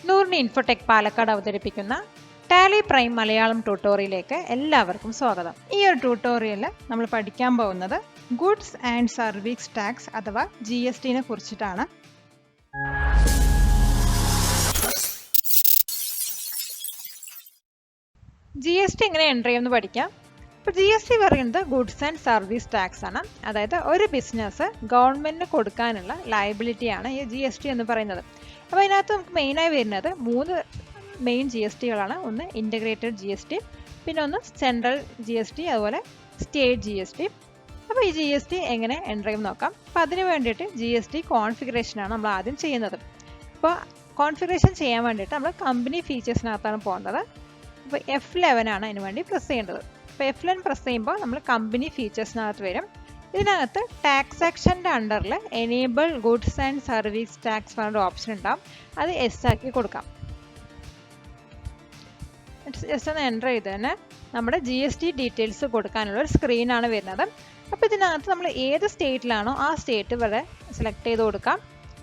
നൂറിന് ഇൻഫോടെക് പാലക്കാട് അവതരിപ്പിക്കുന്ന Tally prime Malayalam ട്യൂട്ടോറിയലിലേക്ക് എല്ലാവർക്കും സ്വാഗതം. ഈ ഒരു ട്യൂട്ടോറിയലിൽ നമ്മൾ പഠിക്കാൻ പോകുന്നത് ഗുഡ്സ് ആൻഡ് സർവീസ് ടാക്സ് അഥവാ GST കുറിച്ചിട്ടാണ്. GST എങ്ങനെ എൻ്റർ ചെയ്യുമെന്ന് പഠിക്കാം. ഇപ്പോൾ GST പറയുന്നത് ഗുഡ്സ് ആൻഡ് സർവീസ് ടാക്സ് ആണ്. അതായത് ഒരു ബിസിനസ് ഗവൺമെന്റിന് കൊടുക്കാനുള്ള ലയബിലിറ്റിയാണ് ഈ GST എന്ന് പറയുന്നത്. അപ്പോൾ അതിനകത്ത് നമുക്ക് മെയിനായി വരുന്നത് മൂന്ന് മെയിൻ GSTകളാണ്. ഒന്ന് ഇൻ്റഗ്രേറ്റഡ് GST, പിന്നെ ഒന്ന് സെൻട്രൽ GST, അതുപോലെ സ്റ്റേറ്റ് GST. അപ്പോൾ ഈ GST എങ്ങനെ എൻ്റർ ചെയ്യും നോക്കാം. അപ്പോൾ അതിന് വേണ്ടിയിട്ട് GST കോൺഫിഗറേഷനാണ് നമ്മൾ ആദ്യം ചെയ്യുന്നത്. അപ്പോൾ കോൺഫിഗറേഷൻ ചെയ്യാൻ വേണ്ടിയിട്ട് നമ്മൾ കമ്പനി ഫീച്ചേഴ്സിനകത്താണ് പോകേണ്ടത്. അപ്പോൾ F11 ആണ് അതിന് വേണ്ടി പ്രസ് ചെയ്യേണ്ടത്. അപ്പോൾ F11 പ്രസ് ചെയ്യുമ്പോൾ നമ്മൾ കമ്പനി ഫീച്ചേഴ്സിനകത്ത് വരും. ഇതിനകത്ത് ടാക്സ് സെക്ഷൻ്റെ അണ്ടറിൽ enable goods and service tax പറഞ്ഞൊരു ഓപ്ഷൻ ഉണ്ടാവും. അത് എസ് ആക്കി കൊടുക്കാം. ജസ്റ്റ് ഒന്ന് എൻ്റർ ചെയ്ത് തന്നെ നമ്മുടെ GST ഡീറ്റെയിൽസ് കൊടുക്കാനുള്ള ഒരു സ്ക്രീനാണ് വരുന്നത്. അപ്പോൾ ഇതിനകത്ത് നമ്മൾ ഏത് സ്റ്റേറ്റിലാണോ ആ സ്റ്റേറ്റ് ഇവിടെ സെലക്ട് ചെയ്ത് കൊടുക്കാം.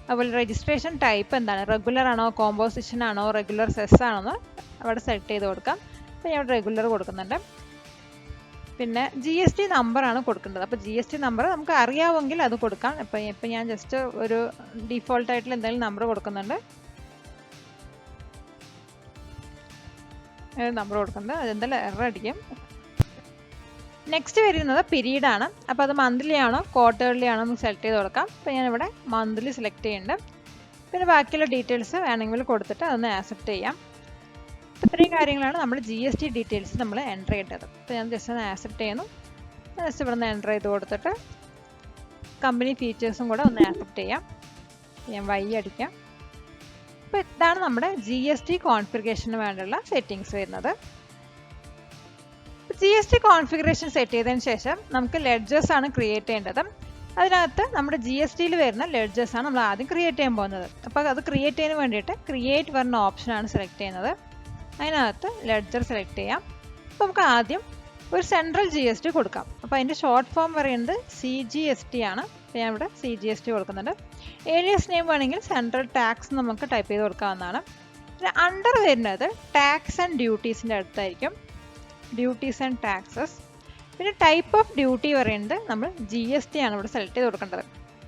അതുപോലെ രജിസ്ട്രേഷൻ ടൈപ്പ് എന്താണ്, റെഗുലർ ആണോ, കോമ്പോസിഷൻ ആണോ, റെഗുലർ സെസ് ആണോ എന്ന് അവിടെ സെലക്ട് ചെയ്ത് കൊടുക്കാം. അപ്പോൾ ഞാൻ റെഗുലർ കൊടുക്കുന്നുണ്ട്. പിന്നെ GST നമ്പറാണ് കൊടുക്കേണ്ടത്. അപ്പോൾ GST നമ്പർ നമുക്ക് അറിയാമെങ്കിൽ അത് കൊടുക്കാം. ഇപ്പം ഞാൻ ജസ്റ്റ് ഒരു ഡിഫോൾട്ടായിട്ടുള്ള എന്തെങ്കിലും നമ്പർ കൊടുക്കുന്നുണ്ട്. നമ്പർ കൊടുക്കുന്നത് അതെന്തായാലും എറർ അടിക്കും. നെക്സ്റ്റ് വരുന്നത് പീരീഡ് ആണ്. അപ്പോൾ അത് മന്ത്ലി ആണോ ക്വാർട്ടർലി ആണോ എന്ന് സെലക്ട് ചെയ്ത് കൊടുക്കാം. അപ്പോൾ ഞാനിവിടെ മന്ത്ലി സെലക്ട് ചെയ്യുന്നുണ്ട്. പിന്നെ ബാക്കിയുള്ള ഡീറ്റെയിൽസ് വേണമെങ്കിൽ കൊടുത്തിട്ട് അതൊന്ന് ആക്സെപ്റ്റ് ചെയ്യാം. ഇത്രയും കാര്യങ്ങളാണ് നമ്മൾ GST ഡീറ്റെയിൽസ് നമ്മൾ എൻ്റർ ചെയ്യേണ്ടത്. അപ്പോൾ ഞാൻ ജസ്റ്റ് ഒന്ന് ആക്സെപ്റ്റ് ചെയ്യുന്നു. ജസ്റ്റ് ഇവിടെ നിന്ന് എൻ്റർ ചെയ്ത് കൊടുത്തിട്ട് കമ്പനി ഫീച്ചേഴ്സും കൂടെ ഒന്ന് ആക്സെപ്റ്റ് ചെയ്യാം. ഞാൻ Y അടിക്കാം. അപ്പോൾ ഇതാണ് നമ്മുടെ GST കോൺഫിഗറേഷന് വേണ്ടിയുള്ള സെറ്റിങ്സ് വരുന്നത്. GST കോൺഫിഗറേഷൻ സെറ്റ് ചെയ്തതിന് ശേഷം നമുക്ക് ലെഡ്ജേഴ്സ് ആണ് ക്രിയേറ്റ് ചെയ്യേണ്ടത്. അതിനകത്ത് നമ്മുടെ GSTയിൽ വരുന്ന ലെഡ്ജേഴ്സ് ആണ് നമ്മൾ ആദ്യം ക്രിയേറ്റ് ചെയ്യാൻ പോകുന്നത്. അപ്പോൾ അത് ക്രിയേറ്റ് ചെയ്യാൻ വേണ്ടിയിട്ട് ക്രിയേറ്റ് വരുന്ന ഓപ്ഷനാണ് സെലക്ട് ചെയ്യുന്നത്. അതിനകത്ത് ലെഡ്ജർ സെലക്ട് ചെയ്യാം. അപ്പോൾ നമുക്ക് ആദ്യം ഒരു സെൻട്രൽ GST കൊടുക്കാം. അപ്പോൾ അതിൻ്റെ ഷോർട്ട് ഫോം പറയുന്നത് CGST ആണ്. അപ്പോൾ ഞാൻ ഇവിടെ CGST കൊടുക്കുന്നുണ്ട്. ഏരിയസ് നെയിം വേണമെങ്കിൽ സെൻട്രൽ ടാക്സ് നമുക്ക് ടൈപ്പ് ചെയ്ത് കൊടുക്കാവുന്നതാണ്. പിന്നെ അണ്ടർ വരുന്നത് ടാക്സ് ആൻഡ് ഡ്യൂട്ടീസിൻ്റെ അടുത്തായിരിക്കും, ഡ്യൂട്ടീസ് ആൻഡ് ടാക്സസ്. പിന്നെ ടൈപ്പ് ഓഫ് ഡ്യൂട്ടി പറയുന്നത് നമ്മൾ GST ആണ് ഇവിടെ സെലക്ട് ചെയ്ത് കൊടുക്കേണ്ടത്.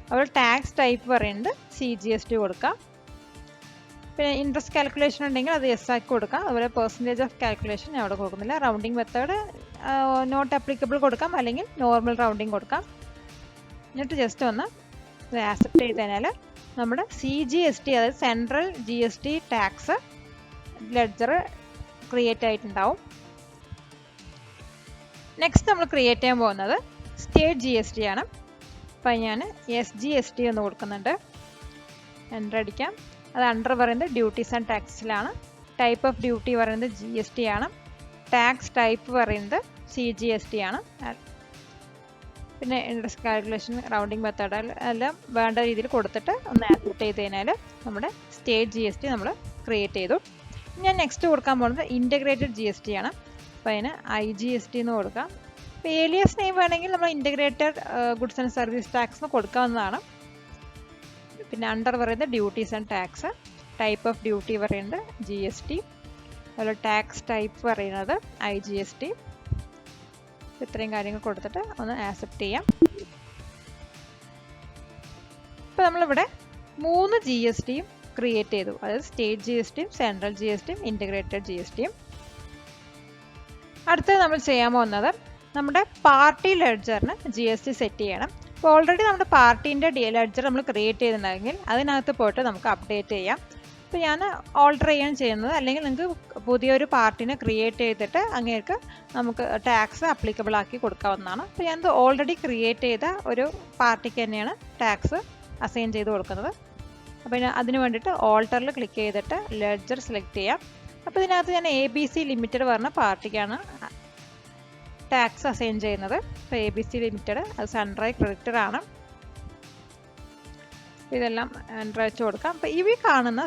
അതുപോലെ ടാക്സ് ടൈപ്പ് പറയുന്നത് CGST കൊടുക്കാം. പിന്നെ ഇൻട്രസ്റ്റ് കാൽക്കുലേഷൻ ഉണ്ടെങ്കിൽ അത് എസ് ആക്കി കൊടുക്കാം. അതുപോലെ പെർസെൻറ്റേജ് ഓഫ് കാൽക്കുലേഷൻ ഞാൻ അവിടെ കൊടുക്കുന്നില്ല. റൗണ്ടിങ് മെത്തേഡ് നോട്ട് അപ്ലിക്കബിൾ കൊടുക്കാം, അല്ലെങ്കിൽ നോർമൽ റൗണ്ടിങ് കൊടുക്കാം. എന്നിട്ട് ജസ്റ്റ് ഒന്ന് ആക്സെപ്റ്റ് ചെയ്ത് കഴിഞ്ഞാൽ നമ്മുടെ CGST അതായത് central GST tax ledger create ആയിട്ടുണ്ടാവും. നെക്സ്റ്റ് നമ്മൾ ക്രിയേറ്റ് ചെയ്യാൻ പോകുന്നത് സ്റ്റേറ്റ് GST ആണ്. അപ്പോൾ ഞാൻ SGST എന്ന് കൊടുക്കുന്നുണ്ട്. എൻ്റർ അടിക്കാം. അത് അണ്ടർ പറയുന്നത് ഡ്യൂട്ടീസ് ആൻഡ് ടാക്സിലാണ്. ടൈപ്പ് ഓഫ് ഡ്യൂട്ടി പറയുന്നത് GST ആണ്. ടാക്സ് ടൈപ്പ് പറയുന്നത് CGST ആണ്. പിന്നെ ഇൻട്രസ്റ്റ് കാൽക്കുലേഷൻ റൗണ്ടിങ് മെത്തേഡ് എല്ലാം വേണ്ട രീതിയിൽ കൊടുത്തിട്ട് ഒന്ന് ആക്സെപ്റ്റ് ചെയ്ത് കഴിഞ്ഞാൽ നമ്മുടെ സ്റ്റേറ്റ് GST നമ്മൾ ക്രിയേറ്റ് ചെയ്തു. ഞാൻ നെക്സ്റ്റ് കൊടുക്കാൻ പോകുന്നത് ഇൻ്റഗ്രേറ്റഡ് GST ആണ്. അപ്പോൾ അതിന് IGST എന്ന് കൊടുക്കാം. ഇപ്പോൾ ഏലിയസ് നെയിം വേണമെങ്കിൽ നമ്മൾ integrated goods and service tax എന്ന് കൊടുക്കാവുന്നതാണ്. പിന്നെ അണ്ടർ പറയുന്നത് duties and tax, type of duty പറയുന്നത് GST, അതുപോലെ ടാക്സ് ടൈപ്പ് പറയുന്നത് IGST. ഇത്രയും കാര്യങ്ങൾ കൊടുത്തിട്ട് ഒന്ന് ആക്സെപ്റ്റ് ചെയ്യാം. ഇപ്പോൾ നമ്മളിവിടെ 3 GSTയും ക്രിയേറ്റ് ചെയ്തു. അതായത് സ്റ്റേറ്റ് GSTയും സെൻട്രൽ GSTയും ഇൻ്റഗ്രേറ്റഡ് GSTയും. അടുത്തത് നമ്മൾ ചെയ്യാൻ പോകുന്നത് നമ്മുടെ പാർട്ടി ലെഡ്ജറിന് GST സെറ്റ് ചെയ്യണം. അപ്പോൾ ഓൾറെഡി നമ്മുടെ പാർട്ടീൻ്റെ ലെഡ്ജർ നമ്മൾ ക്രിയേറ്റ് ചെയ്തിട്ടുണ്ടെങ്കിൽ അതിനകത്ത് പോയിട്ട് നമുക്ക് അപ്ഡേറ്റ് ചെയ്യാം. അപ്പോൾ ഞാൻ ഓൾട്ടർ ചെയ്യാൻ ചെയ്യുന്നത്, അല്ലെങ്കിൽ നിങ്ങൾക്ക് പുതിയൊരു പാർട്ടിനെ ക്രിയേറ്റ് ചെയ്തിട്ട് അങ്ങേക്ക് നമുക്ക് ടാക്സ് അപ്ലിക്കബിൾ ആക്കി കൊടുക്കാവുന്നതാണ്. അപ്പോൾ ഞാനത് ഓൾറെഡി ക്രിയേറ്റ് ചെയ്ത ഒരു പാർട്ടിക്ക് തന്നെയാണ് ടാക്സ് അസൈൻ ചെയ്ത് കൊടുക്കുന്നത്. അപ്പോൾ അതിന് വേണ്ടിയിട്ട് ഓൾട്ടറിൽ ക്ലിക്ക് ചെയ്തിട്ട് ലെഡ്ജർ സെലക്ട് ചെയ്യാം. അപ്പോൾ ഇതിനകത്ത് ഞാൻ ABC ലിമിറ്റഡ് പറഞ്ഞ പാർട്ടിക്കാണ് ടാക്സ് അസൈൻ ചെയ്യുന്നത്. അപ്പോൾ ABC ലിമിറ്റഡ് അത് സൺഡ്രൈ ക്രെഡിറ്റർ ആണ്. ഇതെല്ലാം എൻ്റർ വെച്ച് കൊടുക്കാം. അപ്പോൾ ഈ കാണുന്ന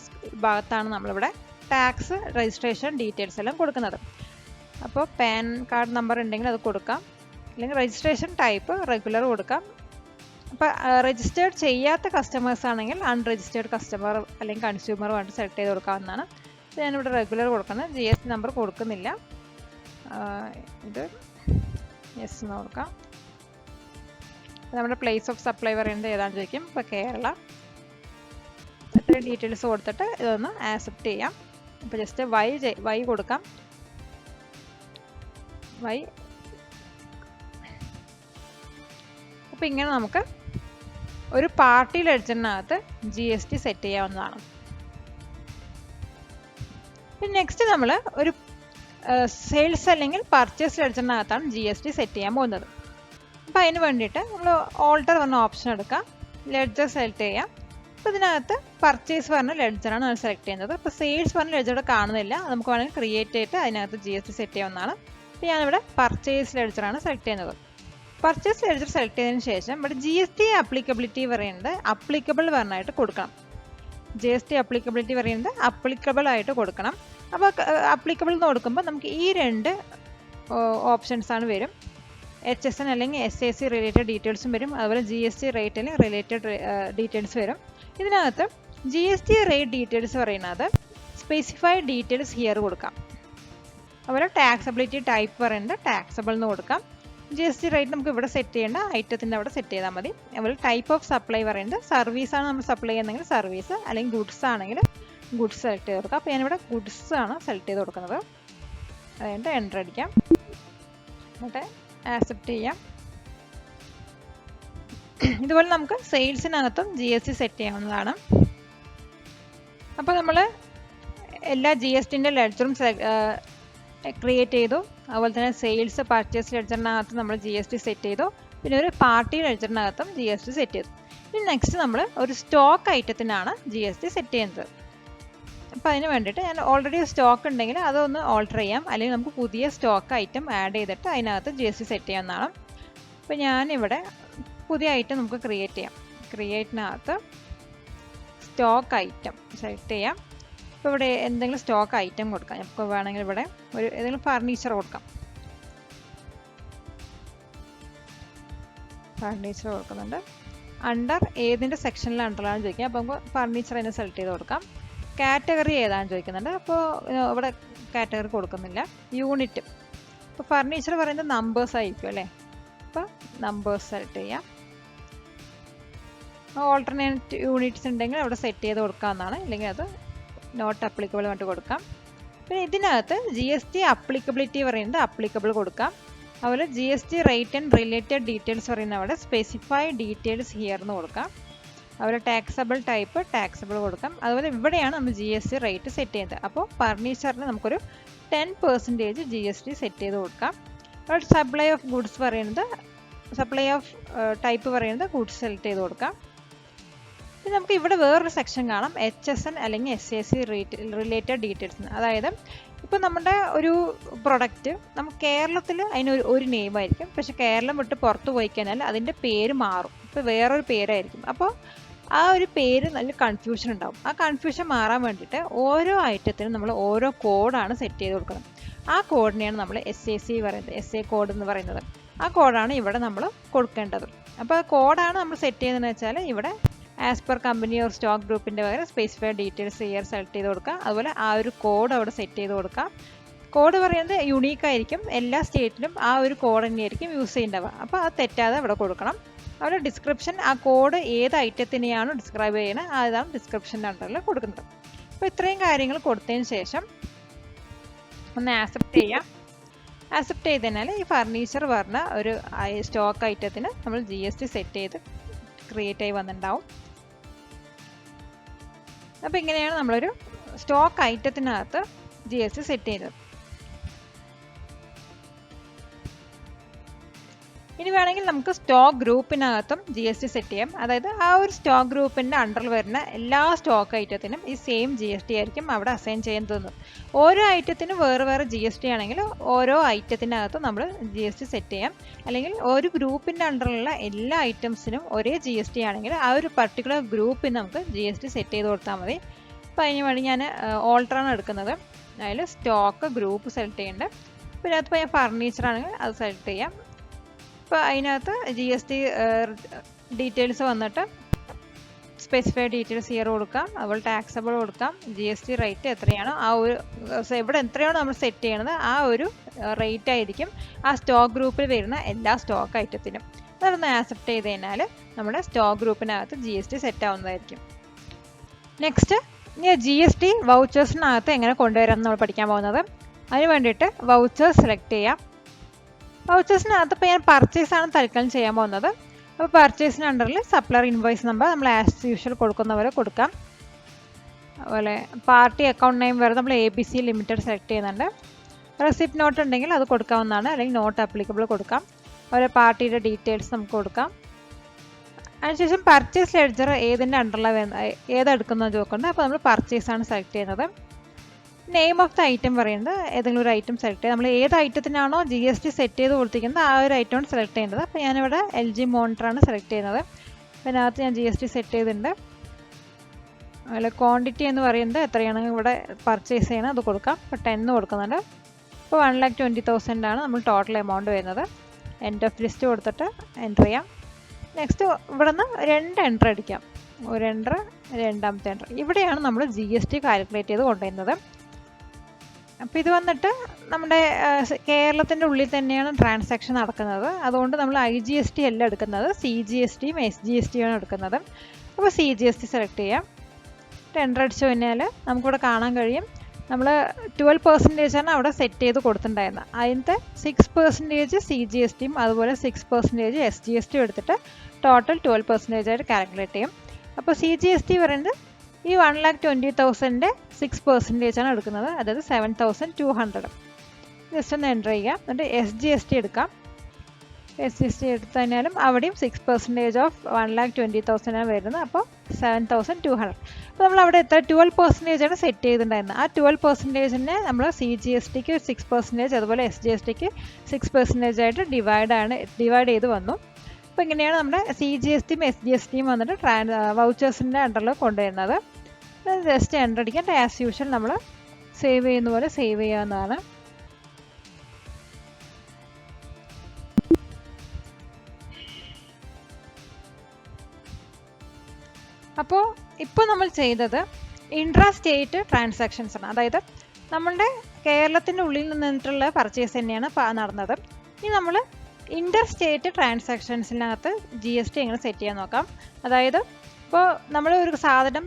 ഭാഗത്താണ് നമ്മളിവിടെ ടാക്സ് രജിസ്ട്രേഷൻ ഡീറ്റെയിൽസ് എല്ലാം കൊടുക്കുന്നത്. അപ്പോൾ പാൻ കാർഡ് നമ്പർ ഉണ്ടെങ്കിൽ അത് കൊടുക്കാം, അല്ലെങ്കിൽ രജിസ്ട്രേഷൻ ടൈപ്പ് റെഗുലർ കൊടുക്കാം. അപ്പോൾ രജിസ്റ്റേർഡ് ചെയ്യാത്ത കസ്റ്റമേഴ്സ് ആണെങ്കിൽ അൺരജിസ്റ്റേർഡ് കസ്റ്റമർ അല്ലെങ്കിൽ കൺസ്യൂമർ വേണ്ടി സെലക്ട് ചെയ്ത് കൊടുക്കാവുന്നതാണ്. ഞാനിവിടെ റെഗുലർ കൊടുക്കുന്നത്, GST നമ്പർ കൊടുക്കുന്നില്ല. ഇത് യെസ് എന്ന് കൊടുക്കാം. നമ്മുടെ പ്ലേസ് ഓഫ് സപ്ലൈ പറയുന്നത് ഏതാണെന്ന് ചോദിക്കും. ഇപ്പോൾ കേരള. ഇത്രയും ഡീറ്റെയിൽസ് കൊടുത്തിട്ട് ഇതൊന്ന് ആക്സെപ്റ്റ് ചെയ്യാം. ഇപ്പോൾ ജസ്റ്റ് വൈ കൊടുക്കാം. വൈ. അപ്പോൾ ഇങ്ങനെ നമുക്ക് ഒരു പാർട്ടി ലെഡ്ജറിനകത്ത് GST സെറ്റ് ചെയ്യാവുന്നതാണ്. പിന്നെ നെക്സ്റ്റ് നമ്മൾ ഒരു സെയിൽസ് അല്ലെങ്കിൽ പർച്ചേസ് ലെഡ്ജറിനകത്താണ് GST സെറ്റ് ചെയ്യാൻ പോകുന്നത്. അപ്പോൾ അതിന് വേണ്ടിയിട്ട് നമ്മൾ ഓൾട്ടർ പറഞ്ഞ ഓപ്ഷൻ എടുക്കാം, ലെഡ്ജർ സെലക്ട് ചെയ്യാം. അപ്പോൾ ഇതിനകത്ത് പർച്ചേസ് പറഞ്ഞ ലെഡ്ജറാണ് നമ്മൾ സെലക്ട് ചെയ്യുന്നത്. അപ്പോൾ സെയിൽസ് പറഞ്ഞ ലെഡ്ജർ കാണുന്നില്ല, നമുക്ക് വേണമെങ്കിൽ ക്രിയേറ്റ് ചെയ്തിട്ട് അതിനകത്ത് GST സെറ്റ് ചെയ്യാവുന്നതാണ്. അപ്പോൾ ഞാനിവിടെ പർച്ചേസ് ലെഡ്ജറാണ് സെലക്ട് ചെയ്യുന്നത്. പർച്ചേസ് ലെഡ്ജർ സെലക്ട് ചെയ്തതിന് ശേഷം ഇവിടെ GST അപ്ലിക്കബിലിറ്റി പറയുന്നത് അപ്ലിക്കബിൾ പറഞ്ഞായിട്ട് കൊടുക്കണം. GST അപ്ലിക്കബിലിറ്റി പറയുന്നത് അപ്ലിക്കബിൾ ആയിട്ട് കൊടുക്കണം. അപ്പോൾ അപ്ലിക്കബിൾ എന്ന് കൊടുക്കുമ്പോൾ നമുക്ക് ഈ രണ്ട് ഓപ്ഷൻസ് ആണ് വരും. HSN അല്ലെങ്കിൽ SAC റിലേറ്റഡ് ഡീറ്റെയിൽസും വരും, അതുപോലെ GST റേറ്റ് അല്ലെങ്കിൽ റിലേറ്റഡ് ഡീറ്റെയിൽസ് വരും. ഇതിനകത്ത് GST റേറ്റ് ഡീറ്റെയിൽസ് പറയുന്നത് സ്പെസിഫൈഡ് ഡീറ്റെയിൽസ് ഹിയർ കൊടുക്കാം. അതുപോലെ ടാക്സബിലിറ്റി ടൈപ്പ് പറയുന്നത് ടാക്സബിൾ എന്ന് കൊടുക്കാം. GST റേറ്റ് നമുക്ക് ഇവിടെ സെറ്റ് ചെയ്യേണ്ട ഐറ്റത്തിൻ്റെ അവിടെ സെറ്റ് ചെയ്താൽ മതി. അതുപോലെ ടൈപ്പ് ഓഫ് സപ്ലൈ പറയുന്നത് സർവീസാണ് നമ്മൾ സപ്ലൈ ചെയ്യുന്നതെങ്കിൽ സർവീസ്, അല്ലെങ്കിൽ ഗുഡ്സ് ആണെങ്കിൽ ഗുഡ്സ് സെലക്ട് ചെയ്ത് കൊടുക്കാം. അപ്പോൾ ഞാനിവിടെ ഗുഡ്സ് ആണ് സെലക്ട് ചെയ്ത് കൊടുക്കുന്നത്. അതുകൊണ്ട് എൻ്റർ അടിക്കാം, എന്നിട്ട് ആക്സെപ്റ്റ് ചെയ്യാം. ഇതുപോലെ നമുക്ക് സെയിൽസിനകത്തും GST സെറ്റ് ചെയ്യാവുന്നതാണ്. അപ്പോൾ നമ്മൾ എല്ലാ GSTൻ്റെ ലെഡ്ജറും ക്രിയേറ്റ് ചെയ്തു. അതുപോലെ തന്നെ സെയിൽസ് പർച്ചേസ് ലെഡ്ജറിനകത്ത് നമ്മൾ GST സെറ്റ് ചെയ്തു. പിന്നെ ഒരു പാർട്ടി ലെഡ്ജറിനകത്തും GST സെറ്റ് ചെയ്തു. ഇനി നെക്സ്റ്റ് നമ്മൾ ഒരു സ്റ്റോക്ക് ഐറ്റത്തിനാണ് GST സെറ്റ് ചെയ്യുന്നത്. അപ്പോൾ അതിന് വേണ്ടിയിട്ട് ഞാൻ ഓൾറെഡി സ്റ്റോക്ക് ഉണ്ടെങ്കിൽ അതൊന്ന് ഓൾട്ടർ ചെയ്യാം, അല്ലെങ്കിൽ നമുക്ക് പുതിയ സ്റ്റോക്ക് ഐറ്റം ആഡ് ചെയ്തിട്ട് അതിനകത്ത് GST സെറ്റ് ചെയ്യാവുന്നതാണ്. അപ്പോൾ ഞാനിവിടെ പുതിയ ഐറ്റം നമുക്ക് ക്രിയേറ്റ് ചെയ്യാം. ക്രിയേറ്റിനകത്ത് സ്റ്റോക്ക് ഐറ്റം സെലക്ട് ചെയ്യാം. ഇപ്പോൾ ഇവിടെ എന്തെങ്കിലും സ്റ്റോക്ക് ഐറ്റം കൊടുക്കാം. ഇപ്പോൾ വേണമെങ്കിൽ ഇവിടെ ഒരു ഏതെങ്കിലും ഫർണിച്ചർ കൊടുക്കാം. ഫർണിച്ചർ കൊടുക്കുന്നുണ്ട്. അണ്ടർ ഏതിൻ്റെ സെക്ഷനിൽ അണ്ടറിലാണെന്ന് ചോദിക്കാം. അപ്പോൾ നമുക്ക് ഫർണിച്ചർ തന്നെ സെലക്ട് ചെയ്ത് കൊടുക്കാം. കാറ്റഗറി ഏതാണെന്ന് ചോദിക്കുന്നുണ്ട്. അപ്പോൾ ഇവിടെ കാറ്റഗറി കൊടുക്കുന്നില്ല. യൂണിറ്റ്, ഇപ്പോൾ ഫർണിച്ചർ പറയുന്നത് നമ്പേഴ്സ് ആയിരിക്കും അല്ലേ. അപ്പോൾ നമ്പേഴ്സ് സെലക്ട് ചെയ്യാം. ഓൾട്ടർനേറ്റ് യൂണിറ്റ്സ് ഉണ്ടെങ്കിൽ അവിടെ സെറ്റ് ചെയ്ത് കൊടുക്കാവുന്നതാണ്, അല്ലെങ്കിൽ അത് നോട്ട് അപ്ലിക്കബിൾ ആയിട്ട് കൊടുക്കാം. പിന്നെ ഇതിനകത്ത് GST അപ്ലിക്കബിലിറ്റി പറയുന്നത് അപ്ലിക്കബിൾ കൊടുക്കാം. അതുപോലെ GST rate and related details പറയുന്ന അവിടെ സ്പെസിഫൈഡ് ഡീറ്റെയിൽസ് ഹിയർ എന്ന് കൊടുക്കാം. അതുപോലെ ടാക്സബിൾ ടൈപ്പ് ടാക്സബിൾ കൊടുക്കാം. അതുപോലെ ഇവിടെയാണ് നമ്മൾ GST റേറ്റ് സെറ്റ് ചെയ്യുന്നത്. അപ്പോൾ ഫർണിച്ചറിന് നമുക്കൊരു 10% GST സെറ്റ് ചെയ്ത് കൊടുക്കാം. അതുപോലെ സപ്ലൈ ഓഫ് ഗുഡ്സ് പറയുന്നത് സപ്ലൈ ഓഫ് ടൈപ്പ് പറയുന്നത് ഗുഡ്സ് സെലക്ട് ചെയ്ത് കൊടുക്കാം. പിന്നെ നമുക്ക് ഇവിടെ വേറൊരു സെക്ഷൻ കാണാം, HSN അല്ലെങ്കിൽ SAC റിലേറ്റഡ് ഡീറ്റെയിൽസ്. അതായത് ഇപ്പോൾ നമ്മുടെ ഒരു പ്രൊഡക്റ്റ് നമുക്ക് കേരളത്തിൽ അതിന് ഒരു നെയിമായിരിക്കും, പക്ഷെ കേരളം വിട്ട് പുറത്ത് പോയി കഴിഞ്ഞാൽ അതിൻ്റെ പേര് മാറും, ഇപ്പോൾ വേറൊരു പേരായിരിക്കും. അപ്പോൾ ആ ഒരു പേര് നല്ല കൺഫ്യൂഷൻ ഉണ്ടാവും. ആ കൺഫ്യൂഷൻ മാറാൻ വേണ്ടിയിട്ട് ഓരോ ഐറ്റത്തിനും നമ്മൾ ഓരോ കോഡാണ് സെറ്റ് ചെയ്ത് കൊടുക്കുന്നത്. ആ കോഡിനെയാണ് നമ്മൾ SAC പറയുന്നത്, SA കോഡ് എന്ന് പറയുന്നത്. ആ കോഡാണ് ഇവിടെ നമ്മൾ കൊടുക്കേണ്ടത്. അപ്പോൾ ആ കോഡാണ് നമ്മൾ സെറ്റ് ചെയ്യുന്നതെന്ന് വെച്ചാൽ ഇവിടെ as per company or stock ഗ്രൂപ്പിൻ്റെ പകരം സ്പെസിഫൈഡ് ഡീറ്റെയിൽസ് ഇയർ സെലക്ട് ചെയ്ത് കൊടുക്കുക. അതുപോലെ ആ ഒരു കോഡ് അവിടെ സെറ്റ് ചെയ്ത് കൊടുക്കാം. കോഡ് പറയുന്നത് യുണീക്ക് ആയിരിക്കും, എല്ലാ സ്റ്റേറ്റിലും ആ ഒരു കോഡ് തന്നെയായിരിക്കും യൂസ് ചെയ്യേണ്ടവ. അപ്പോൾ അത് തെറ്റാതെ അവിടെ കൊടുക്കണം. അവിടെ ഡിസ്ക്രിപ്ഷൻ, ആ കോഡ് ഏത് ഐറ്റത്തിനെയാണോ ഡിസ്ക്രൈബ് ചെയ്യുന്നത് അതാണ് ഡിസ്ക്രിപ്ഷൻ്റെ അണ്ടറിൽ കൊടുക്കുന്നത്. അപ്പോൾ ഇത്രയും കാര്യങ്ങൾ കൊടുത്തതിന് ശേഷം ഒന്ന് ആക്സെപ്റ്റ് ചെയ്യാം. ആക്സെപ്റ്റ് ചെയ്ത് കഴിഞ്ഞാൽ ഈ ഫർണിച്ചർ പറഞ്ഞ ഒരു സ്റ്റോക്ക് ഐറ്റത്തിന് നമ്മൾ GST സെറ്റ് ചെയ്ത് ക്രിയേറ്റ് ആയി വന്നിട്ടുണ്ടാവും. അപ്പോൾ ഇങ്ങനെയാണ് നമ്മളൊരു സ്റ്റോക്ക് ഐറ്റത്തിനകത്ത് GST സെറ്റ് ചെയ്തത്. ഇനി വേണമെങ്കിൽ നമുക്ക് സ്റ്റോക്ക് ഗ്രൂപ്പിനകത്തും GST സെറ്റ് ചെയ്യാം. അതായത് ആ ഒരു സ്റ്റോക്ക് ഗ്രൂപ്പിൻ്റെ അണ്ടറിൽ വരുന്ന എല്ലാ സ്റ്റോക്ക് ഐറ്റത്തിനും ഈ സെയിം GST ആയിരിക്കും അവിടെ അസൈൻ ചെയ്യുന്നത്. ഓരോ ഐറ്റത്തിനും വേറെ വേറെ GST ആണെങ്കിൽ ഓരോ ഐറ്റത്തിനകത്തും നമ്മൾ GST സെറ്റ് ചെയ്യാം. അല്ലെങ്കിൽ ഒരു ഗ്രൂപ്പിൻ്റെ അണ്ടറിലുള്ള എല്ലാ ഐറ്റംസിനും ഒരേ GST ആണെങ്കിൽ ആ ഒരു പർട്ടിക്കുലർ ഗ്രൂപ്പിന് നമുക്ക് GST സെറ്റ് ചെയ്ത് കൊടുത്താൽ മതി. അപ്പോൾ അതിന് വേണ്ടി ഞാൻ ഓൾട്ടറാണ് എടുക്കുന്നത്. അതിൽ സ്റ്റോക്ക് ഗ്രൂപ്പ് സെലക്ട് ചെയ്യേണ്ടത്. പിന്നെ അതിപ്പോൾ ഞാൻ ഫർണിച്ചർ ആണെങ്കിൽ അത് സെലക്ട് ചെയ്യാം. ഇപ്പോൾ അതിനകത്ത് GST ഡീറ്റെയിൽസ് വന്നിട്ട് സ്പെസിഫൈഡ് ഡീറ്റെയിൽസ് ഇയർ കൊടുക്കാം, അതുപോലെ ടാക്സബിൾ കൊടുക്കാം, GST റേറ്റ് എത്രയാണോ ആ ഒരു ഇവിടെ എത്രയാണോ നമ്മൾ സെറ്റ് ചെയ്യണത് ആ ഒരു റേറ്റ് ആയിരിക്കും ആ സ്റ്റോക്ക് ഗ്രൂപ്പിൽ വരുന്ന എല്ലാ സ്റ്റോക്ക് ഐറ്റത്തിനും. അതൊന്ന് ആക്സെപ്റ്റ് ചെയ്ത് കഴിഞ്ഞാൽ നമ്മുടെ സ്റ്റോക്ക് ഗ്രൂപ്പിനകത്ത് GST സെറ്റ് ആവുന്നതായിരിക്കും. നെക്സ്റ്റ് GST വൗച്ചേഴ്സിനകത്ത് എങ്ങനെ കൊണ്ടുവരാമെന്ന് നമ്മൾ പഠിക്കാൻ പോകുന്നത്. അതിന് വേണ്ടിയിട്ട് വൗച്ചേഴ്സ് സെലക്ട് ചെയ്യാം. വൗച്ചേഴ്സിനകത്ത് ഇപ്പോൾ ഞാൻ പർച്ചേസാണ് തൽക്കാലം ചെയ്യാൻ പോകുന്നത്. അപ്പോൾ പർച്ചേസിന് അണ്ടറിൽ സപ്ലയർ ഇൻവോയ്സ് നമ്പർ നമ്മൾ ആസ് യൂഷ്വൽ കൊടുക്കുന്ന പോലെ കൊടുക്കാം. അതുപോലെ പാർട്ടി അക്കൗണ്ട് നെയിം വരെ നമ്മൾ ABC ലിമിറ്റഡ് സെലക്ട് ചെയ്യുന്നുണ്ട്. റെസിപ്റ്റ് നോട്ട് ഉണ്ടെങ്കിൽ അത് കൊടുക്കാവുന്നതാണ്, അല്ലെങ്കിൽ നോട്ട് ആപ്ലിക്കബിൾ കൊടുക്കാം. അതുപോലെ പാർട്ടിയുടെ ഡീറ്റെയിൽസ് നമുക്ക് കൊടുക്കാം. അതിനുശേഷം പർച്ചേസ് ലെഡ്ജർ ഏതിൻ്റെ അണ്ടറിലാണ് ഏതെടുക്കുന്നത് നോക്കുന്നത്. അപ്പോൾ നമ്മൾ പർച്ചേസാണ് സെലക്ട് ചെയ്യുന്നത്. നെയിം ഓഫ് ദ ഐറ്റം പറയുന്നത് ഏതെങ്കിലും ഒരു ഐറ്റം സെലക്ട് ചെയ്യുക. നമ്മൾ ഏത് ഐറ്റത്തിനാണോ GST സെറ്റ് ചെയ്ത് കൊടുത്തിരിക്കുന്നത് ആ ഒരു ഐറ്റമാണ് സെലക്ട് ചെയ്യുന്നത്. അപ്പോൾ ഞാനിവിടെ LG മോണിറ്ററാണ് സെലക്ട് ചെയ്യുന്നത്. അതിനകത്ത് ഞാൻ GST സെറ്റ് ചെയ്തിട്ടുണ്ട്. അതുപോലെ ക്വാണ്ടിറ്റി എന്ന് പറയുന്നത് എത്രയാണ് ഇവിടെ പർച്ചേസ് ചെയ്യണം അത് കൊടുക്കാം. ഇപ്പോൾ 10 കൊടുക്കുന്നുണ്ട്. ഇപ്പോൾ 1,20,000 ആണ് നമ്മൾ ടോട്ടൽ എമൗണ്ട് വരുന്നത്. എൻഡ് ഓഫ് ലിസ്റ്റ് കൊടുത്തിട്ട് എൻ്റർ ചെയ്യാം. നെക്സ്റ്റ് ഇവിടെ നിന്ന് 2 എൻട്രി അടിക്കാം. ഒരു എൻട്രി, രണ്ടാമത്തെ എൻട്രി. ഇവിടെയാണ് നമ്മൾ GST കാൽക്കുലേറ്റ് ചെയ്ത് കൊണ്ടുവരുന്നത്. അപ്പോൾ ഇത് വന്നിട്ട് നമ്മുടെ കേരളത്തിൻ്റെ ഉള്ളിൽ തന്നെയാണ് ട്രാൻസാക്ഷൻ നടക്കുന്നത്. അതുകൊണ്ട് നമ്മൾ IGST അല്ല എടുക്കുന്നത്, CGSTയും SGSTയും ആണ് എടുക്കുന്നത്. അപ്പോൾ CGST സെലക്ട് ചെയ്യാം. എൻട്രി അടിച്ചു കഴിഞ്ഞാൽ നമുക്കിവിടെ കാണാൻ കഴിയും നമ്മൾ 12% ആണ് അവിടെ സെറ്റ് ചെയ്ത് കൊടുത്തിട്ടുണ്ടായിരുന്നത്. അതിൻ്റെ 6% CGSTയും അതുപോലെ 6% SGSTയും എടുത്തിട്ട് ടോട്ടൽ 12% ആയിട്ട് കാൽക്കുലേറ്റ് ചെയ്യും. അപ്പോൾ CGST പറയുന്നത് ഈ 1,20,000 6% ആണ് എടുക്കുന്നത്, അതായത് 7,200. ജസ്റ്റ് ഒന്ന് എൻ്റർ ചെയ്യാം. എന്നിട്ട് SGST എടുക്കാം. SGST എടുത്തു കഴിഞ്ഞാലും അവിടെയും 6% ഓഫ് 1,20,000 ആണ് വരുന്നത്. അപ്പോൾ 7,200. അപ്പോൾ നമ്മൾ അവിടെ എത്ര 12% ആണ് സെറ്റ് ചെയ്തിട്ടുണ്ടായിരുന്നത്. ആ 12%നെ നമ്മൾ CGSTക്ക് 6%, അതുപോലെ SGSTക്ക് 6% ആയിട്ട് ഡിവൈഡ് ചെയ്ത് വന്നു. അപ്പോൾ ഇങ്ങനെയാണ് നമ്മുടെ CGSTയും SGSTയും വന്നിട്ട് വൗച്ചേഴ്സിൻ്റെ അണ്ടറിൽ കൊണ്ടുവരുന്നത്. ജസ്റ്റ് എൻ്റർ അടിക്കാൻ ആസ് യൂഷ്വൽ നമ്മൾ സേവ് ചെയ്യുന്ന പോലെ സേവ് ചെയ്യാവുന്നതാണ്. അപ്പോൾ ഇപ്പോൾ നമ്മൾ ചെയ്തത് ഇൻട്രാ സ്റ്റേറ്റ് ട്രാൻസാക്ഷൻസ് ആണ്. അതായത് നമ്മളുടെ കേരളത്തിൻ്റെ ഉള്ളിൽ നിന്നിട്ടുള്ള പർച്ചേസ് തന്നെയാണ് നടന്നത്. ഇനി നമ്മൾ ഇൻ്റർ സ്റ്റേറ്റ് ട്രാൻസാക്ഷൻസിനകത്ത് GST എങ്ങനെ സെറ്റ് ചെയ്യാൻ നോക്കാം. അതായത് ഇപ്പോൾ നമ്മൾ ഒരു സാധനം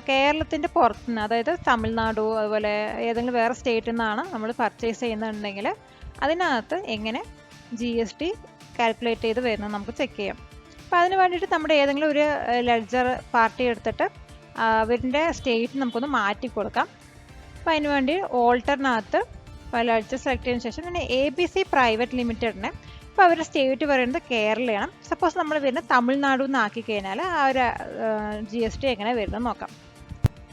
കേരളത്തിൻ്റെ പുറത്തുനിന്ന്, അതായത് തമിഴ്നാടു അതുപോലെ ഏതെങ്കിലും വേറെ സ്റ്റേറ്റിൽ നിന്നാണ് നമ്മൾ പർച്ചേസ് ചെയ്യുന്നുണ്ടെങ്കിൽ അതിനകത്ത് എങ്ങനെ GST കാൽക്കുലേറ്റ് ചെയ്ത് വരുന്നത് നമുക്ക് ചെക്ക് ചെയ്യാം. അപ്പോൾ അതിന് വേണ്ടിയിട്ട് നമ്മുടെ ഏതെങ്കിലും ഒരു ലെഡ്ജർ പാർട്ടി എടുത്തിട്ട് അവരുടെ സ്റ്റേറ്റ് നമുക്കൊന്ന് മാറ്റി കൊടുക്കാം. അപ്പോൾ അതിന് വേണ്ടി ഓൾട്ടറിനകത്ത് ലെഡ്ജർ സെലക്ട് ചെയ്തതിന് ശേഷം പിന്നെ ABC പ്രൈവറ്റ് ലിമിറ്റഡിനെ, അപ്പോൾ അവരുടെ സ്റ്റേറ്റ് പറയുന്നത് കേരളയാണ്. സപ്പോസ് നമ്മൾ വരുന്നത് തമിഴ്നാടു എന്ന് ആക്കി കഴിഞ്ഞാൽ ആ ഒരു GST എങ്ങനെ വരുന്നത് നോക്കാം.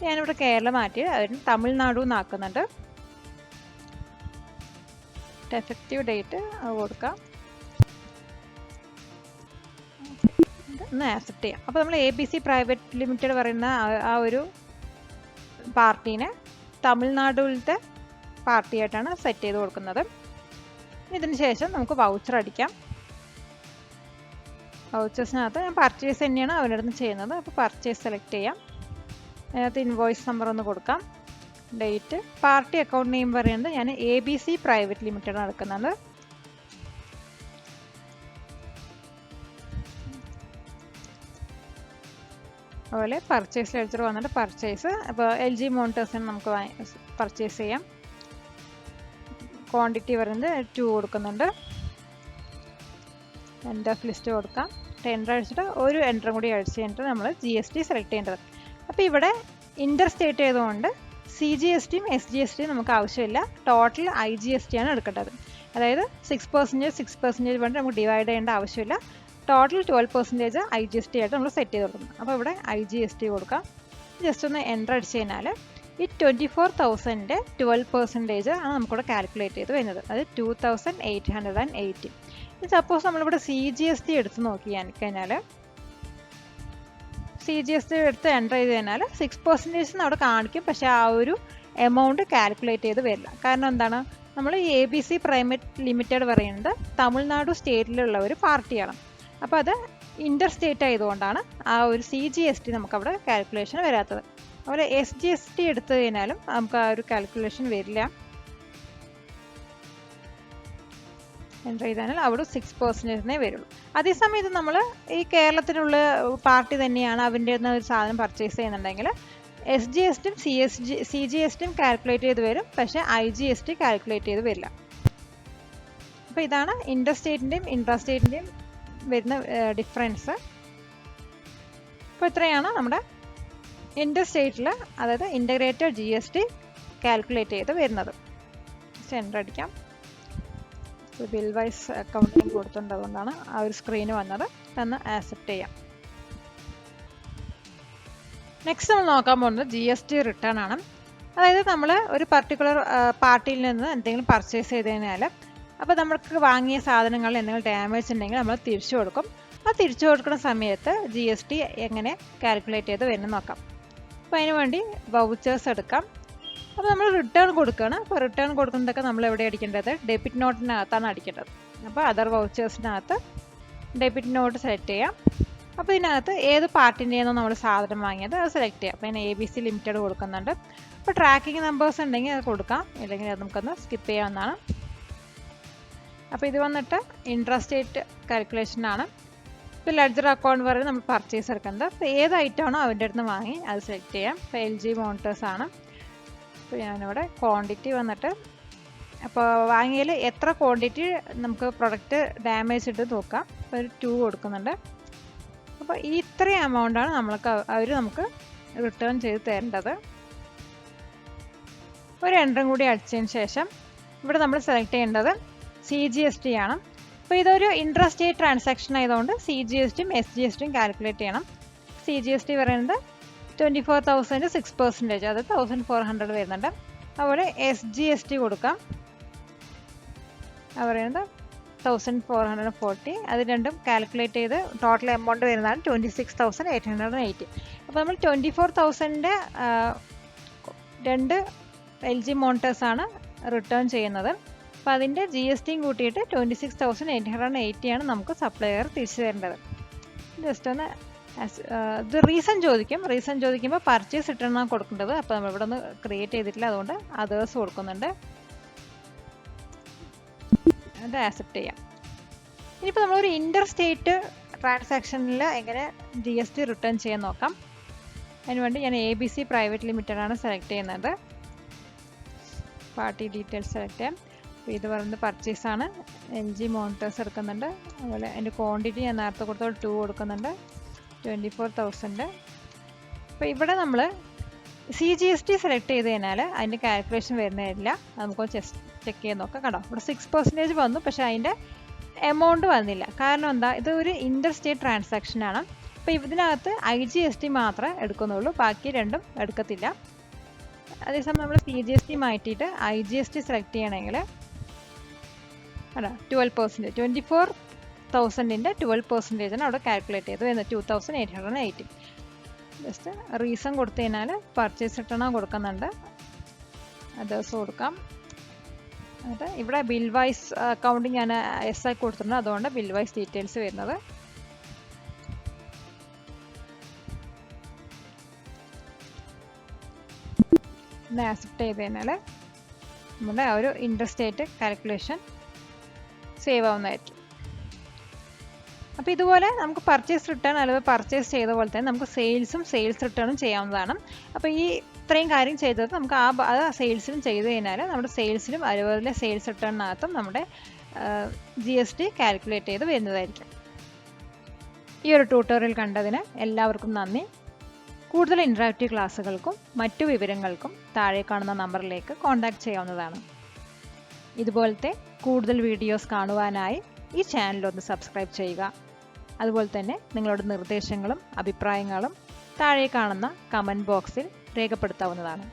ഞാനിവിടെ കേരളം മാറ്റി അവർ തമിഴ്നാടു എന്ന് ആക്കുന്നുണ്ട്. എഫക്റ്റീവ് ഡേറ്റ് കൊടുക്കാം, ഒന്ന് ആക്സെപ്റ്റ് ചെയ്യാം. അപ്പോൾ നമ്മൾ ABC പ്രൈവറ്റ് ലിമിറ്റഡ് പറയുന്ന ആ ഒരു പാർട്ടീനെ തമിഴ്നാടുവിലത്തെ പാർട്ടിയായിട്ടാണ് സെറ്റ് ചെയ്ത് കൊടുക്കുന്നത്. ഇതിന് ശേഷം നമുക്ക് വൗച്ചർ അടിക്കാം. വൗച്ചേഴ്സിനകത്ത് ഞാൻ പർച്ചേസ് തന്നെയാണ് അവരുടെ അടുത്ത് ചെയ്യുന്നത്. അപ്പോൾ പർച്ചേസ് സെലക്ട് ചെയ്യാം. അതിനകത്ത് ഇൻവോയ്സ് നമ്പർ ഒന്ന് കൊടുക്കാം. ഡേറ്റ്, പാർട്ടി അക്കൗണ്ട് നെയിം പറയുന്നത് ഞാൻ ABC പ്രൈവറ്റ് ലിമിറ്റഡ് എടുക്കുന്നത്. അതുപോലെ പർച്ചേസ് ലെഡ്ജർ വന്നിട്ട് പർച്ചേസ്, അപ്പോൾ LG മോണിറ്റേഴ്സിന് നമുക്ക് പർച്ചേസ് ചെയ്യാം. ക്വാണ്ടിറ്റി പറയുന്നത് 2 കൊടുക്കുന്നുണ്ട്. എൻഡ് ഓഫ് ലിസ്റ്റ് കൊടുക്കാം. എൻ്റർ അടിച്ചിട്ട് ഒരു എൻട്രും കൂടി അടിച്ച് കഴിഞ്ഞിട്ട് നമ്മൾ GST സെലക്ട് ചെയ്യേണ്ടത്. അപ്പോൾ ഇവിടെ ഇൻ്റർ സ്റ്റേറ്റ് ചെയ്തുകൊണ്ട് CGSTയും SGSTയും നമുക്ക് ആവശ്യമില്ല, ടോട്ടൽ IGST ആണ് എടുക്കേണ്ടത്. അതായത് 6% വേണ്ടി നമുക്ക് ഡിവൈഡ് ചെയ്യേണ്ട ആവശ്യമില്ല, ടോട്ടൽ 12% IGST ആയിട്ട് നമ്മൾ സെറ്റ് ചെയ്ത് കൊടുക്കണം. അപ്പോൾ ഇവിടെ IGST കൊടുക്കാം. ജസ്റ്റ് ഒന്ന് എൻ്റർ അടിച്ച് കഴിഞ്ഞാൽ ഈ 24,000 12% ആണ് നമുക്കിവിടെ കാൽക്കുലേറ്റ് ചെയ്ത് വരുന്നത്. അത് 2,880. സപ്പോസ് നമ്മളിവിടെ CGST എടുത്ത് നോക്കി കഴിഞ്ഞാൽ CGST എടുത്ത് എൻ്റർ ചെയ്ത് കഴിഞ്ഞാൽ 6% അവിടെ കാണിക്കും, പക്ഷേ ആ ഒരു എമൗണ്ട് കാൽക്കുലേറ്റ് ചെയ്ത് വരില്ല. കാരണം എന്താണ്, നമ്മൾ ഈ ABC പ്രൈവറ്റ് ലിമിറ്റഡ് പറയുന്നത് തമിഴ്നാടു സ്റ്റേറ്റിലുള്ള ഒരു പാർട്ടിയാണ്. അപ്പോൾ അത് ഇൻ്റർ സ്റ്റേറ്റ് ആയതുകൊണ്ടാണ് ആ ഒരു CGST നമുക്കവിടെ കാൽക്കുലേഷൻ വരാത്തത്. അതുപോലെ SGST എടുത്തു കഴിഞ്ഞാലും നമുക്ക് ആ ഒരു കാൽക്കുലേഷൻ വരില്ല. എൻ്റർ ചെയ്താൽ അവിടെ 6% വരുള്ളൂ. അതേസമയം ഇത് നമ്മൾ ഈ കേരളത്തിലുള്ള പാർട്ടി തന്നെയാണ് അവൻ്റെ ഒരു സാധനം പർച്ചേസ് ചെയ്യുന്നുണ്ടെങ്കിൽ SGSTയും CGSTയും കാൽക്കുലേറ്റ് ചെയ്ത് വരും, പക്ഷേ IGST കാൽക്കുലേറ്റ് ചെയ്ത് വരില്ല. അപ്പോൾ ഇതാണ് ഇൻ്റർ സ്റ്റേറ്റിൻ്റെയും ഇൻട്രാ സ്റ്റേറ്റിൻ്റെയും വരുന്ന ഡിഫറൻസ്. അപ്പോൾ ഇത്രയാണ് നമ്മുടെ ഇൻ്റർ സ്റ്റേറ്റിൽ, അതായത് ഇൻ്റഗ്രേറ്റഡ് GST കാൽക്കുലേറ്റ് ചെയ്ത് വരുന്നത്. സെൻറ്റർ അടിക്കാം. ബിൽ വൈസ് അക്കൗണ്ടിങ് കൊടുത്തിട്ടുണ്ട്, അതുകൊണ്ടാണ് ആ ഒരു സ്ക്രീന് വന്നത്. എന്ന് ആക്സെപ്റ്റ് ചെയ്യാം. നെക്സ്റ്റ് നമ്മൾ നോക്കാൻ പോകുന്നത് GST റിട്ടേൺ ആണ്. അതായത് നമ്മൾ ഒരു പർട്ടിക്കുലർ പാർട്ടിയിൽ നിന്ന് എന്തെങ്കിലും പർച്ചേസ് ചെയ്ത് കഴിഞ്ഞാൽ അപ്പോൾ നമുക്ക് വാങ്ങിയ സാധനങ്ങളിൽ എന്തെങ്കിലും ഡാമേജ് ഉണ്ടെങ്കിൽ നമ്മൾ തിരിച്ചു കൊടുക്കും. ആ തിരിച്ചു കൊടുക്കുന്ന സമയത്ത് GST എങ്ങനെ കാൽക്കുലേറ്റ് ചെയ്ത് വരുന്നത് നോക്കാം. അപ്പോൾ അതിന് വേണ്ടി വൗച്ചേഴ്സ് എടുക്കാം. അപ്പോൾ നമ്മൾ റിട്ടേൺ കൊടുക്കുകയാണ്. അപ്പോൾ റിട്ടേൺ കൊടുക്കുന്നതൊക്കെ നമ്മൾ എവിടെ അടിക്കേണ്ടത്? ഡെബിറ്റ് നോട്ടിനകത്താണ് അടിക്കേണ്ടത്. അപ്പോൾ അതർ വൗച്ചേഴ്സിനകത്ത് ഡെബിറ്റ് നോട്ട് സെലക്ട് ചെയ്യാം. അപ്പോൾ ഇതിനകത്ത് ഏത് പാർട്ടിൻ്റെയാണോ നമ്മൾ സാധനം വാങ്ങിയത് അത് സെലക്ട് ചെയ്യാം. അപ്പോൾ ഞാൻ ABC ലിമിറ്റഡ് കൊടുക്കുന്നുണ്ട്. അപ്പോൾ ട്രാക്കിംഗ് നമ്പേഴ്സ് ഉണ്ടെങ്കിൽ അത് കൊടുക്കാം, ഇല്ലെങ്കിൽ അത് നമുക്കൊന്ന് സ്കിപ്പ് ചെയ്യാവുന്നതാണ്. അപ്പോൾ ഇത് വന്നിട്ട് ഇൻട്രാസ്റ്റേറ്റ് കാൽക്കുലേഷനാണ്. ഇപ്പോൾ ലെഡ്ജർ അക്കൗണ്ട് പറയുന്നത് നമ്മൾ പർച്ചേസ് എടുക്കുന്നത്. അപ്പോൾ ഏത് ഐറ്റമാണോ അവൻ്റെ അടുത്ത് വാങ്ങി അത് സെലക്ട് ചെയ്യാം. ഇപ്പോൾ LG മോണിറ്റേഴ്സ് ആണ്. അപ്പോൾ ഞാനിവിടെ ക്വാണ്ടിറ്റി വന്നിട്ട് അപ്പോൾ വാങ്ങിയതിൽ എത്ര ക്വാണ്ടിറ്റി നമുക്ക് പ്രൊഡക്റ്റ് ഡാമേജ് ഇട്ട് നോക്കാം. അപ്പോൾ ഒരു 2 കൊടുക്കുന്നുണ്ട്. അപ്പോൾ ഈ ഇത്രയും എമൗണ്ടാണ് അവർ നമുക്ക് റിട്ടേൺ ചെയ്ത് തരേണ്ടത്. ഒരു എൻട്രും കൂടി അടിച്ചതിന് ശേഷം ഇവിടെ നമ്മൾ സെലക്ട് ചെയ്യേണ്ടത് CGST ആണ്. അപ്പോൾ ഇതൊരു ഇൻട്രാ സ്റ്റേറ്റ് ട്രാൻസാക്ഷൻ ആയതുകൊണ്ട് CGSTയും SGSTയും കാൽക്കുലേറ്റ് ചെയ്യണം. CGST പറയുന്നത് 24,000 6%, അത് 1400 വരുന്നുണ്ട്. അതുപോലെ SGST കൊടുക്കാം. അത് പറയുന്നത് 1440. അത് രണ്ടും കാൽക്കുലേറ്റ് ചെയ്ത് ടോട്ടൽ എമൗണ്ട് വരുന്നതാണ് 26,880. അപ്പോൾ നമ്മൾ 24,000 രണ്ട് LG മോണിറ്റേഴ്സാണ് റിട്ടേൺ ചെയ്യുന്നത്. അപ്പോൾ അതിൻ്റെ GSTയും കൂട്ടിയിട്ട് 26,880 ആണ് നമുക്ക് സപ്ലയർ തിരിച്ചു തരേണ്ടത്. ജസ്റ്റ് ഒന്ന് ഇത് റീസൺ ചോദിക്കുമ്പോൾ പർച്ചേസ് റിട്ടേൺ ആണ് കൊടുക്കേണ്ടത്. അപ്പോൾ നമ്മൾ ഇവിടെ ഒന്ന് ക്രിയേറ്റ് ചെയ്തിട്ടില്ല, അതുകൊണ്ട് അതേഴ്സ് കൊടുക്കുന്നുണ്ട്. അത് ആക്സെപ്റ്റ് ചെയ്യാം. ഇനിയിപ്പോൾ നമ്മളൊരു ഇൻ്റർ സ്റ്റേറ്റ് ട്രാൻസാക്ഷനിൽ എങ്ങനെ GST റിട്ടേൺ ചെയ്യാൻ നോക്കാം. അതിനുവേണ്ടി ഞാൻ ABC പ്രൈവറ്റ് ലിമിറ്റഡ് ആണ് സെലക്ട് ചെയ്യുന്നത്. പാർട്ടി ഡീറ്റെയിൽസ് സെലക്ട് ചെയ്യാം. അപ്പോൾ ഇത് പറയുന്നത് പർച്ചേസാണ്. LG മോണിറ്റേഴ്സ് എടുക്കുന്നുണ്ട്. അതുപോലെ അതിൻ്റെ ക്വാണ്ടിറ്റി ഞാൻ നേരത്തെ കൊടുത്തോളം 2 കൊടുക്കുന്നുണ്ട്. 24,000. അപ്പോൾ ഇവിടെ നമ്മൾ CGST സെലക്ട് ചെയ്ത് കഴിഞ്ഞാൽ അതിൻ്റെ കാൽക്കുലേഷൻ വരുന്നതില്ല. നമുക്ക് ചെക്ക് ചെയ്ത് നോക്കാം. കണ്ടോ, ഇവിടെ 6% വന്നു, പക്ഷേ അതിൻ്റെ എമൗണ്ട് വന്നില്ല. കാരണം എന്താ? ഇത് ഒരു ഇൻ്റർ സ്റ്റേറ്റ് ട്രാൻസാക്ഷൻ ആണ്. അപ്പോൾ ഇതിനകത്ത് IGST മാത്രമേ എടുക്കുന്നുള്ളൂ, ബാക്കി രണ്ടും എടുക്കത്തില്ല. അതേസമയം നമ്മൾ CGST മാറ്റിയിട്ട് IGST സെലക്ട് ചെയ്യണമെങ്കിൽ അല്ല 12%, 24,000ൻ്റെ 12% അവിടെ കാൽക്കുലേറ്റ് ചെയ്ത് വരുന്നത് 2,880. ജസ്റ്റ് റീസൺ കൊടുത്തു കഴിഞ്ഞാൽ പർച്ചേസ് റിട്ടേൺ കൊടുക്കുന്നുണ്ട്. അതേഴ്സ് കൊടുക്കാം. എന്നിട്ട് ഇവിടെ ബിൽ വൈസ് അക്കൗണ്ടിങ് ഞാൻ SI കൊടുത്തിട്ടുണ്ട്, അതുകൊണ്ട് ബിൽ വൈസ് ഡീറ്റെയിൽസ് വരുന്നത്. ഇത് ആക്സെപ്റ്റ് ചെയ്ത് കഴിഞ്ഞാൽ നമ്മുടെ ആ ഒരു ഇൻ്റർ സ്റ്റേറ്റ് കാൽക്കുലേഷൻ സേവ് ആവുന്നതായിരിക്കും. അപ്പോൾ ഇതുപോലെ നമുക്ക് പർച്ചേസ് റിട്ടേൺ അല്ലെങ്കിൽ പർച്ചേസ് ചെയ്ത പോലെ തന്നെ നമുക്ക് സെയിൽസ് റിട്ടേണും ചെയ്യാവുന്നതാണ്. അപ്പോൾ ഈ ഇത്രയും കാര്യം ചെയ്തത് നമുക്ക് ആ സെയിൽസിലും ചെയ്ത് കഴിഞ്ഞാൽ നമ്മുടെ സെയിൽസിലും അതുപോലെ സെയിൽസ് റിട്ടേണിനകത്തും നമ്മുടെ GST കാൽക്കുലേറ്റ് ചെയ്ത് വരുന്നതായിരിക്കും. ഈ ഒരു ട്യൂട്ടോറിയൽ കണ്ടതിന് എല്ലാവർക്കും നന്ദി. കൂടുതൽ ഇൻട്രാക്റ്റീവ് ക്ലാസ്സുകൾക്കും മറ്റു വിവരങ്ങൾക്കും താഴെ കാണുന്ന നമ്പറിലേക്ക് കോൺടാക്റ്റ് ചെയ്യാവുന്നതാണ്. ഇതുപോലത്തെ കൂടുതൽ വീഡിയോസ് കാണുവാനായി ഈ ചാനലൊന്ന് സബ്സ്ക്രൈബ് ചെയ്യുക. അതുപോലെ തന്നെ നിങ്ങളുടെ നിർദ്ദേശങ്ങളും അഭിപ്രായങ്ങളും താഴെ കാണുന്ന കമൻറ്റ് ബോക്സിൽ രേഖപ്പെടുത്താവുന്നതാണ്.